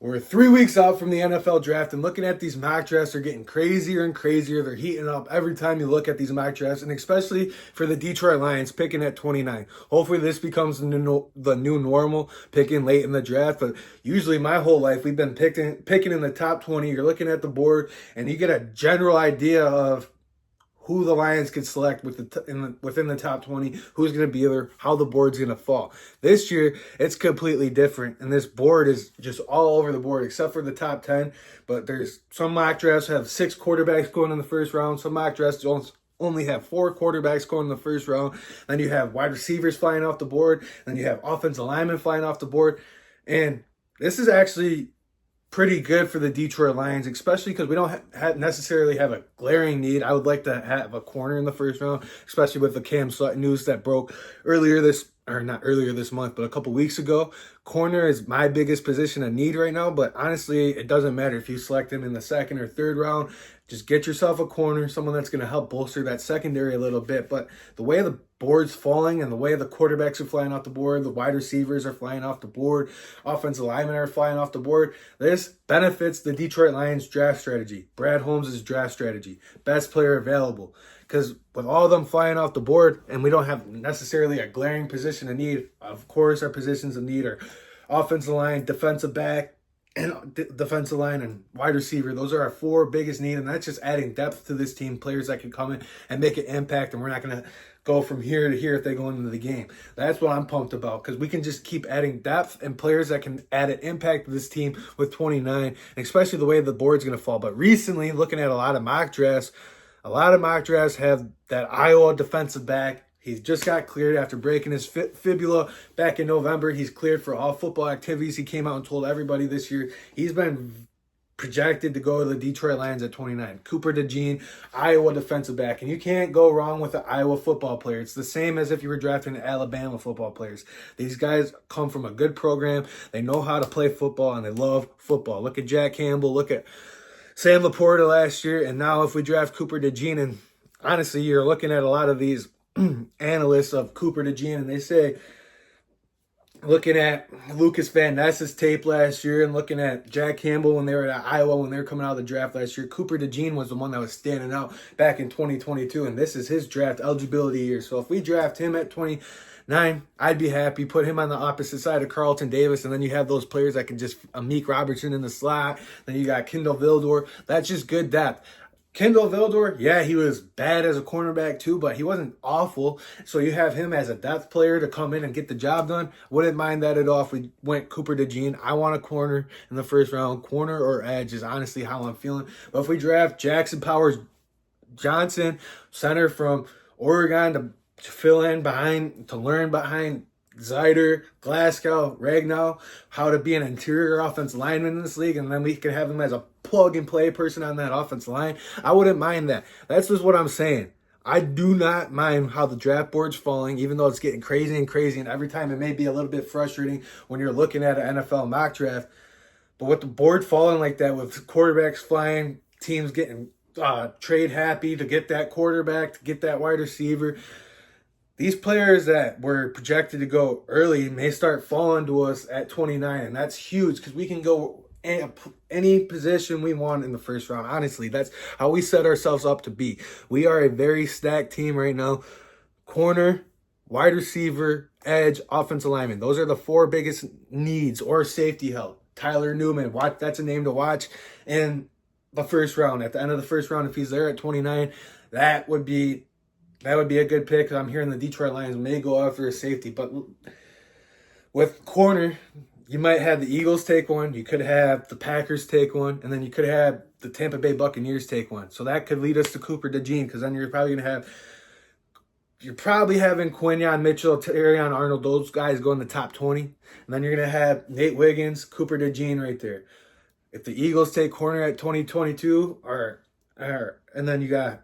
We're 3 weeks out from the NFL draft, and looking at these mock drafts are getting crazier and crazier. They're heating up every time you look at these mock drafts, and especially for the Detroit Lions picking at 29. Hopefully this becomes the new normal, picking late in the draft. But usually my whole life we've been picking in the top 20. You're looking at the board, and you get a general idea of who the Lions could select within the top 20, who's going to be there, how the board's going to fall. This year, it's completely different, and this board is just all over the board except for the top 10. But there's some mock drafts have 6 quarterbacks going in the first round. Some mock drafts only have 4 quarterbacks going in the first round. Then you have wide receivers flying off the board. Then you have offensive linemen flying off the board. And this is actually pretty good for the Detroit Lions, especially because we don't necessarily have a glaring need. I would like to have a corner in the first round, especially with the Cam Sutton news that broke not earlier this month, but a couple weeks ago. Corner is my biggest position of need right now, but honestly, it doesn't matter if you select him in the second or third round. Just get yourself a corner, someone that's going to help bolster that secondary a little bit. But the way the board's falling and the way the quarterbacks are flying off the board, the wide receivers are flying off the board, offensive linemen are flying off the board, this benefits the Detroit Lions draft strategy. Brad Holmes' draft strategy. Best player available. Because with all of them flying off the board, and we don't have necessarily a glaring position of need, of course our positions of need are offensive line, defensive back, and defensive line and wide receiver. Those are our 4 biggest needs, and that's just adding depth to this team, players that can come in and make an impact, and we're not going to go from here to here if they go into the game. That's what I'm pumped about, because we can just keep adding depth and players that can add an impact to this team with 29, and especially the way the board's going to fall. But recently, looking at a lot of mock drafts have that Iowa defensive back. He just got cleared after breaking his fibula back in November. He's cleared for all football activities. He came out and told everybody this year he's been projected to go to the Detroit Lions at 29. Cooper DeJean, Iowa defensive back. And you can't go wrong with an Iowa football player. It's the same as if you were drafting Alabama football players. These guys come from a good program. They know how to play football, and they love football. Look at Jack Campbell. Look at Sam Laporta last year. And now if we draft Cooper DeJean, and honestly, you're looking at a lot of these analysts of Cooper DeJean, and they say, looking at Lucas Van Ness's tape last year and looking at Jack Campbell when they were at Iowa, when they were coming out of the draft last year, Cooper DeJean was the one that was standing out back in 2022, and this is his draft eligibility year. So if we draft him at 29, I'd be happy. Put him on the opposite side of Carlton Davis, and then you have those players that can just Amik Robertson in the slot. Then you got Kendall Vildor. That's just good depth. Kendall Vildor, yeah, he was bad as a cornerback too, but he wasn't awful. So you have him as a depth player to come in and get the job done. Wouldn't mind that at all if we went Cooper DeJean. I want a corner in the first round. Corner or edge is honestly how I'm feeling. But if we draft Jackson Powers Johnson, center from Oregon, to fill in behind, to learn behind Zyder, Glasgow, Ragnow, how to be an interior offensive lineman in this league, and then we can have him as a plug-and-play person on that offensive line. I wouldn't mind that. That's just what I'm saying. I do not mind how the draft board's falling, even though it's getting crazy and crazy, and every time it may be a little bit frustrating when you're looking at an NFL mock draft. But with the board falling like that, with quarterbacks flying, teams getting trade happy to get that quarterback, to get that wide receiver, these players that were projected to go early may start falling to us at 29, and that's huge because we can go any position we want in the first round. Honestly, that's how we set ourselves up to be. We are a very stacked team right now. Corner, wide receiver, edge, offensive lineman. Those are the 4 biggest needs, or safety help. Tyler Newman, that's a name to watch in the first round. At the end of the first round, if he's there at 29, that would be a good pick. I'm hearing the Detroit Lions may go after a safety. But with corner, you might have the Eagles take one. You could have the Packers take one. And then you could have the Tampa Bay Buccaneers take one. So that could lead us to Cooper DeJean, because then you're probably having Quinyon Mitchell, Terrion Arnold, those guys go in the top 20. And then you're going to have Nate Wiggins, Cooper DeJean right there. If the Eagles take corner at 2022, and then you got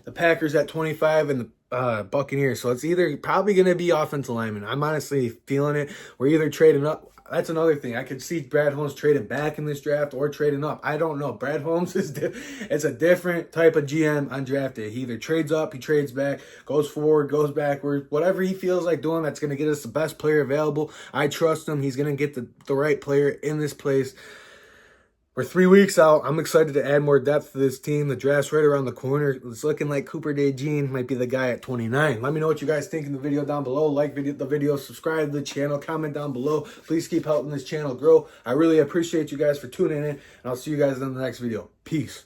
the Packers at 25, and the Buccaneers. So it's either probably going to be offensive lineman. I'm honestly feeling it. We're either trading up. That's another thing. I could see Brad Holmes trading back in this draft or trading up. I don't know. Brad Holmes it's a different type of GM on draft day. He either trades up, he trades back, goes forward, goes backward. Whatever he feels like doing, that's going to get us the best player available. I trust him. He's going to get the right player in this place. We're 3 weeks out. I'm excited to add more depth to this team. The draft's right around the corner. It's looking like Cooper DeJean might be the guy at 29. Let me know what you guys think in the video down below. Like the video, subscribe to the channel, comment down below. Please keep helping this channel grow. I really appreciate you guys for tuning in, and I'll see you guys in the next video. Peace.